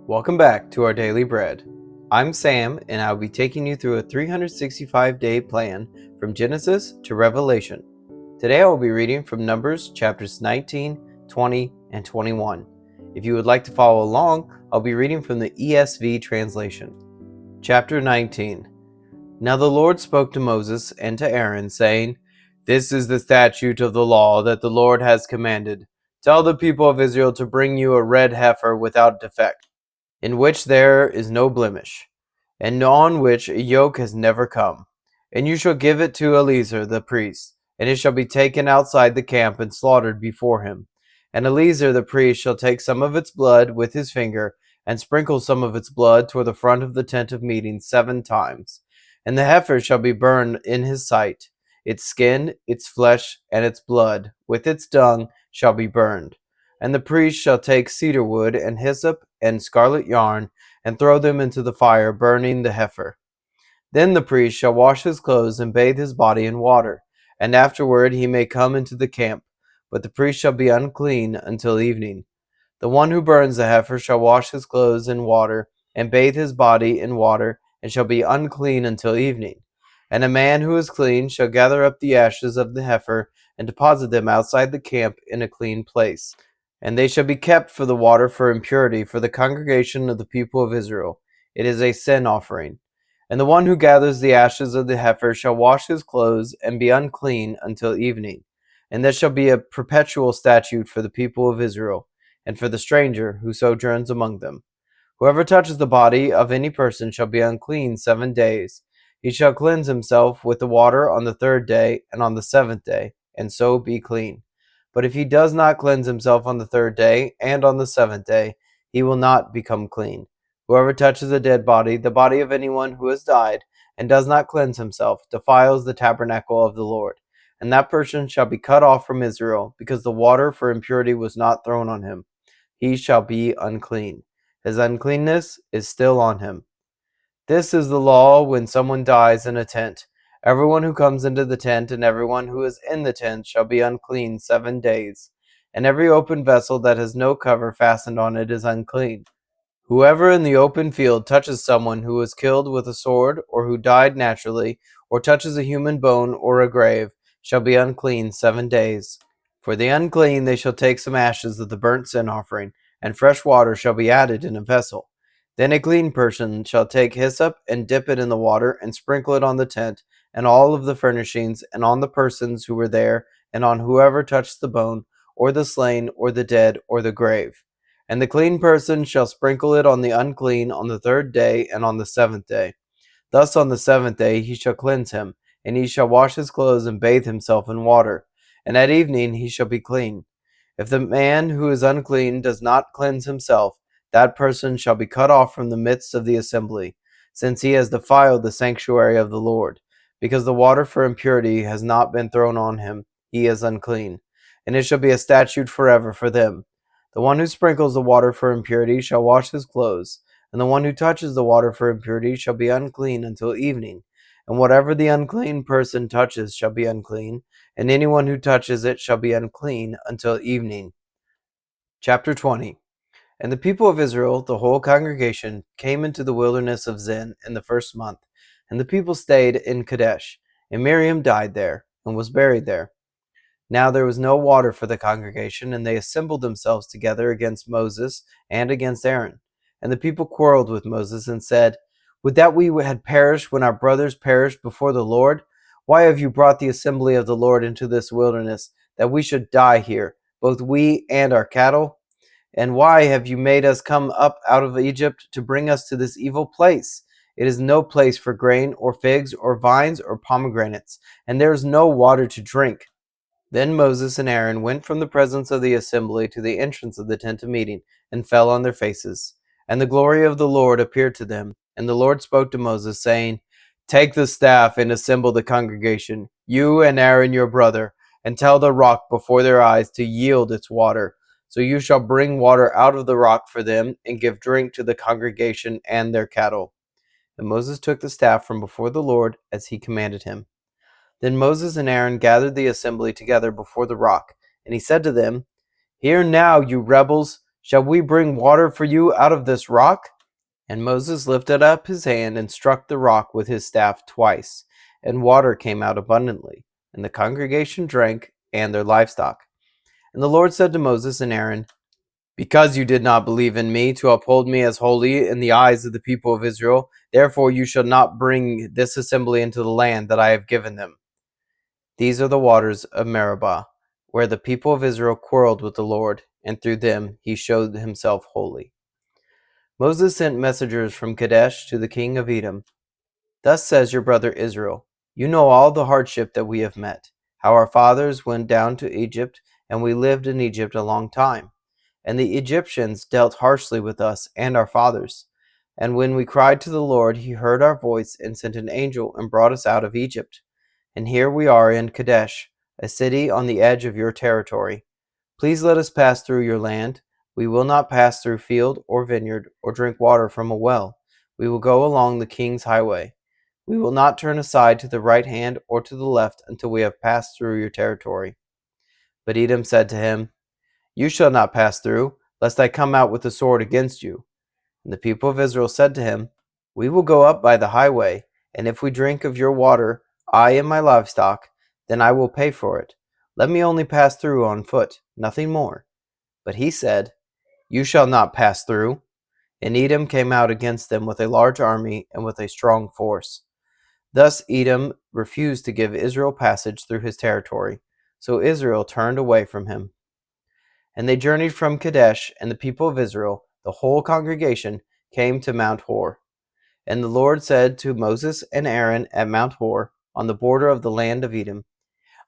Welcome back to our Daily Bread. I'm Sam, and I'll be taking you through a 365-day plan from Genesis to Revelation. Today I will be reading from Numbers chapters 19, 20, and 21. If you would like to follow along, I'll be reading from the ESV translation. Chapter 19. Now the Lord spoke to Moses and to Aaron, saying, "This is the statute of the law that the Lord has commanded. Tell the people of Israel to bring you a red heifer without defect, in which there is no blemish, and on which a yoke has never come. And you shall give it to Eleazar the priest, and it shall be taken outside the camp and slaughtered before him. And Eleazar the priest shall take some of its blood with his finger, and sprinkle some of its blood toward the front of the tent of meeting 7 times. And the heifer shall be burned in his sight. Its skin, its flesh, and its blood, with its dung, shall be burned. And the priest shall take cedar wood and hyssop and scarlet yarn, and throw them into the fire, burning the heifer. Then the priest shall wash his clothes and bathe his body in water, and afterward he may come into the camp, but the priest shall be unclean until evening. The one who burns the heifer shall wash his clothes in water, and bathe his body in water, and shall be unclean until evening. And a man who is clean shall gather up the ashes of the heifer, and deposit them outside the camp in a clean place. And they shall be kept for the water for impurity for the congregation of the people of Israel. It is a sin offering. And the one who gathers the ashes of the heifer shall wash his clothes and be unclean until evening. And this shall be a perpetual statute for the people of Israel, and for the stranger who sojourns among them. Whoever touches the body of any person shall be unclean 7 days. He shall cleanse himself with the water on the 3rd day and on the 7th day, and so be clean. But if he does not cleanse himself on the 3rd day and on the 7th day, he will not become clean. Whoever touches a dead body, the body of anyone who has died, and does not cleanse himself, defiles the tabernacle of the Lord. And that person shall be cut off from Israel, because the water for impurity was not thrown on him. He shall be unclean. His uncleanness is still on him. This is the law when someone dies in a tent. Everyone who comes into the tent and everyone who is in the tent shall be unclean 7 days. And every open vessel that has no cover fastened on it is unclean. Whoever in the open field touches someone who was killed with a sword, or who died naturally, or touches a human bone or a grave, shall be unclean 7 days. For the unclean they shall take some ashes of the burnt sin offering, and fresh water shall be added in a vessel. Then a clean person shall take hyssop and dip it in the water, and sprinkle it on the tent, and all of the furnishings, and on the persons who were there, and on whoever touched the bone, or the slain, or the dead, or the grave. And the clean person shall sprinkle it on the unclean on the 3rd day and on the 7th day. Thus on the 7th day he shall cleanse him, and he shall wash his clothes and bathe himself in water, and at evening he shall be clean. If the man who is unclean does not cleanse himself, that person shall be cut off from the midst of the assembly, since he has defiled the sanctuary of the Lord. Because the water for impurity has not been thrown on him, he is unclean. And it shall be a statute forever for them. The one who sprinkles the water for impurity shall wash his clothes, and the one who touches the water for impurity shall be unclean until evening. And whatever the unclean person touches shall be unclean, and anyone who touches it shall be unclean until evening. Chapter 20. And the people of Israel, the whole congregation, came into the wilderness of Zin in the 1st month, and the people stayed in Kadesh. And Miriam died there, and was buried there. Now there was no water for the congregation, and they assembled themselves together against Moses and against Aaron. And the people quarreled with Moses, and said, "Would that we had perished when our brothers perished before the Lord? Why have you brought the assembly of the Lord into this wilderness, that we should die here, both we and our cattle? And why have you made us come up out of Egypt to bring us to this evil place? It is no place for grain, or figs, or vines, or pomegranates, and there is no water to drink." Then Moses and Aaron went from the presence of the assembly to the entrance of the tent of meeting, and fell on their faces. And the glory of the Lord appeared to them. And the Lord spoke to Moses, saying, "Take the staff and assemble the congregation, you and Aaron your brother, and tell the rock before their eyes to yield its water. So you shall bring water out of the rock for them, and give drink to the congregation and their cattle." And Moses took the staff from before the Lord, as he commanded him. Then Moses and Aaron gathered the assembly together before the rock, and he said to them, "Hear now, you rebels, Shall we bring water for you out of this rock?" And Moses lifted up his hand and struck the rock with his staff twice, and water came out abundantly, and the congregation drank, and their livestock. And the Lord said to Moses and Aaron, "Because you did not believe in me to uphold me as holy in the eyes of the people of Israel, therefore you shall not bring this assembly into the land that I have given them." These are the waters of Meribah, where the people of Israel quarreled with the Lord, and through them he showed himself holy. Moses sent messengers from Kadesh to the king of Edom. "Thus says your brother Israel, you know all the hardship that we have met, how our fathers went down to Egypt, and we lived in Egypt a long time. And the Egyptians dealt harshly with us and our fathers. And when we cried to the Lord, he heard our voice and sent an angel and brought us out of Egypt. And here we are in Kadesh, a city on the edge of your territory. Please let us pass through your land. We will not pass through field or vineyard or drink water from a well. We will go along the king's highway. We will not turn aside to the right hand or to the left until we have passed through your territory." But Edom said to him, "You shall not pass through, lest I come out with the sword against you." And the people of Israel said to him, "We will go up by the highway, and if we drink of your water, I and my livestock, then I will pay for it. Let me only pass through on foot, nothing more." But he said, "You shall not pass through." And Edom came out against them with a large army and with a strong force. Thus Edom refused to give Israel passage through his territory, so Israel turned away from him. And they journeyed from Kadesh, and the people of Israel, the whole congregation, came to Mount Hor. And the Lord said to Moses and Aaron at Mount Hor, on the border of the land of Edom,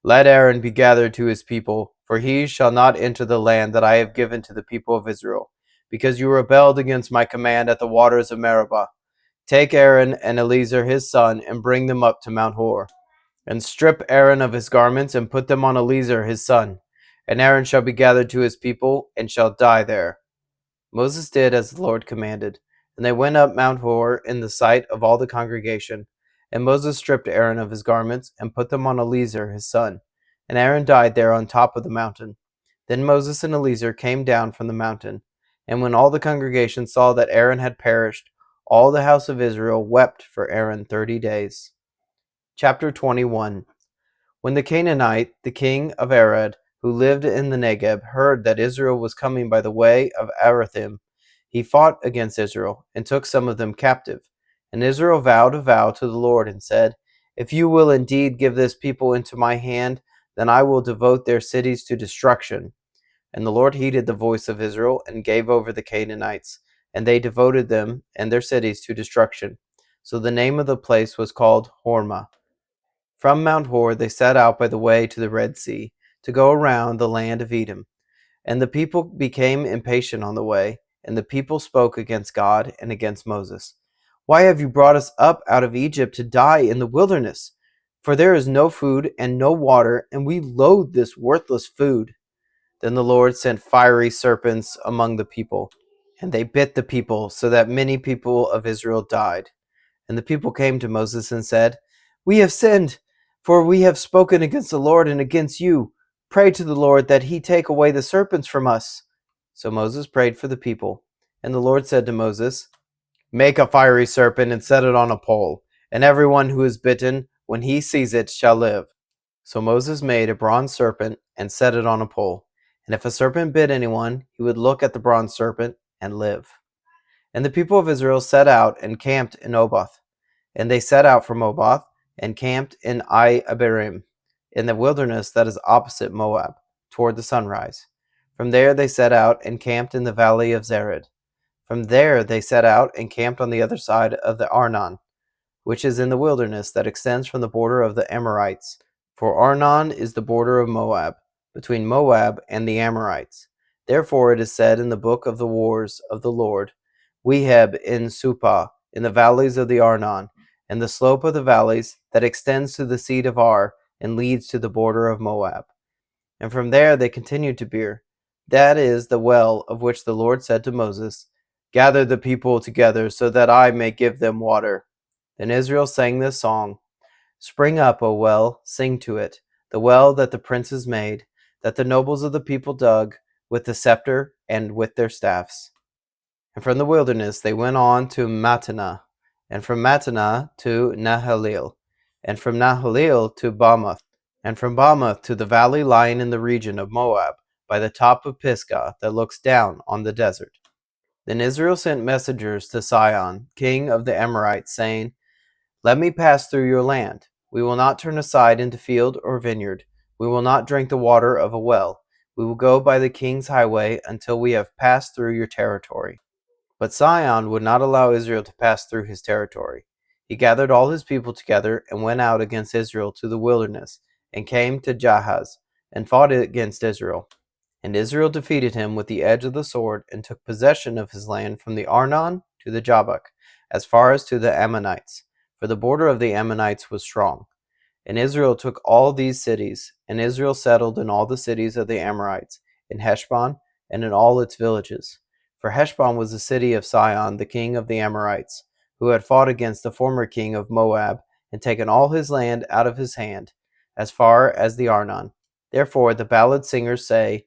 "Let Aaron be gathered to his people, for he shall not enter the land that I have given to the people of Israel, because you rebelled against my command at the waters of Meribah. Take Aaron and Eleazar his son, and bring them up to Mount Hor. And strip Aaron of his garments, and put them on Eleazar his son. And Aaron shall be gathered to his people, and shall die there." Moses did as the Lord commanded, and they went up Mount Hor in the sight of all the congregation. And Moses stripped Aaron of his garments, and put them on Eleazar his son. And Aaron died there on top of the mountain. Then Moses and Eleazar came down from the mountain. And when all the congregation saw that Aaron had perished, all the house of Israel wept for Aaron 30 days. Chapter 21. When the Canaanite, the king of Arad, who lived in the Negeb, heard that Israel was coming by the way of Arathim, he fought against Israel, and took some of them captive. And Israel vowed a vow to the Lord, and said, "If you will indeed give this people into my hand, then I will devote their cities to destruction." And the Lord heeded the voice of Israel, and gave over the Canaanites, and they devoted them and their cities to destruction. So the name of the place was called Hormah. From Mount Hor they set out by the way to the Red Sea, to go around the land of Edom. And the people became impatient on the way, and the people spoke against God and against Moses. "Why have you brought us up out of Egypt to die in the wilderness? For there is no food and no water, and we loathe this worthless food." Then the Lord sent fiery serpents among the people, and they bit the people, so that many people of Israel died. And the people came to Moses and said, "We have sinned, for we have spoken against the Lord and against you. Pray to the Lord that he take away the serpents from us." So Moses prayed for the people. And the Lord said to Moses, "Make a fiery serpent and set it on a pole, and everyone who is bitten, when he sees it, shall live." So Moses made a bronze serpent and set it on a pole. And if a serpent bit anyone, he would look at the bronze serpent and live. And the people of Israel set out and camped in Oboth. And they set out from Oboth and camped in Abiram, in the wilderness that is opposite Moab, toward the sunrise. From there they set out and camped in the valley of Zered. From there they set out and camped on the other side of the Arnon, which is in the wilderness that extends from the border of the Amorites. For Arnon is the border of Moab, between Moab and the Amorites. Therefore it is said in the book of the wars of the Lord, Weheb in Supah, in the valleys of the Arnon, and the slope of the valleys that extends to the seat of Ar and leads to the border of Moab. And from there they continued to Beer. That is the well of which the Lord said to Moses, "Gather the people together so that I may give them water." Then Israel sang this song, "Spring up, O well, sing to it, the well that the princes made, that the nobles of the people dug with the scepter and with their staffs. And from the wilderness they went on to Mattanah, and from Mattanah to Nahalil, and from Nahalil to Bamoth, and from Bamoth to the valley lying in the region of Moab, by the top of Pisgah that looks down on the desert. Then Israel sent messengers to Sihon, king of the Amorites, saying, Let me pass through your land. We will not turn aside into field or vineyard. We will not drink the water of a well. We will go by the king's highway until we have passed through your territory. But Sihon would not allow Israel to pass through his territory. He gathered all his people together and went out against Israel to the wilderness, and came to Jahaz, and fought against Israel. And Israel defeated him with the edge of the sword, and took possession of his land from the Arnon to the Jabbok, as far as to the Ammonites, for the border of the Ammonites was strong. And Israel took all these cities, and Israel settled in all the cities of the Amorites, in Heshbon, and in all its villages. For Heshbon was the city of Sihon, the king of the Amorites, who had fought against the former king of Moab, and taken all his land out of his hand, as far as the Arnon. Therefore the ballad singers say,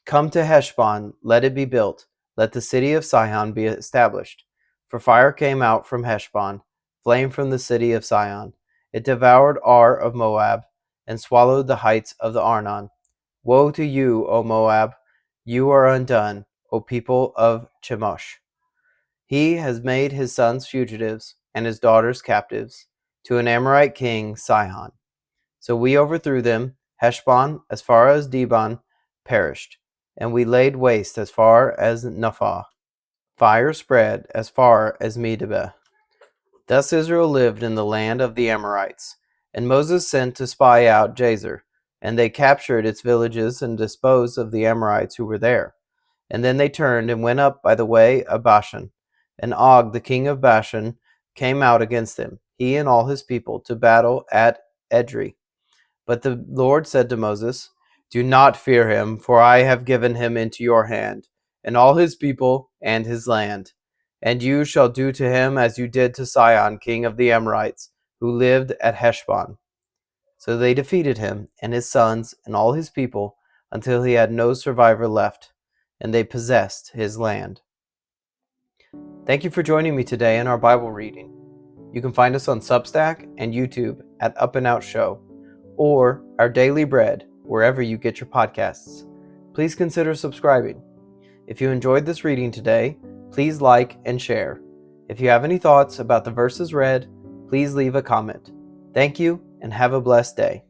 Come to Heshbon, let it be built, let the city of Sihon be established. For fire came out from Heshbon, flame from the city of Sihon. It devoured Ar of Moab, and swallowed the heights of the Arnon. Woe to you, O Moab! You are undone, O people of Chemosh. He has made his sons fugitives, and his daughters captives, to an Amorite king, Sihon. So we overthrew them. Heshbon, as far as Dibon, perished, and we laid waste as far as Naphah. Fire spread as far as Medeba. Thus Israel lived in the land of the Amorites. And Moses sent to spy out Jazer, and they captured its villages and disposed of the Amorites who were there. And then they turned and went up by the way of Bashan. And Og, the king of Bashan, came out against them, he and all his people, to battle at Edrei. But the Lord said to Moses, Do not fear him, for I have given him into your hand, and all his people and his land. And you shall do to him as you did to Sihon, king of the Amorites, who lived at Heshbon. So they defeated him and his sons and all his people until he had no survivor left, and they possessed his land. Thank you for joining me today in our Bible reading. You can find us on Substack and YouTube at Up+Out Show, or Our Daily Bread, wherever you get your podcasts. Please consider subscribing. If you enjoyed this reading today, please like and share. If you have any thoughts about the verses read, please leave a comment. Thank you, and have a blessed day.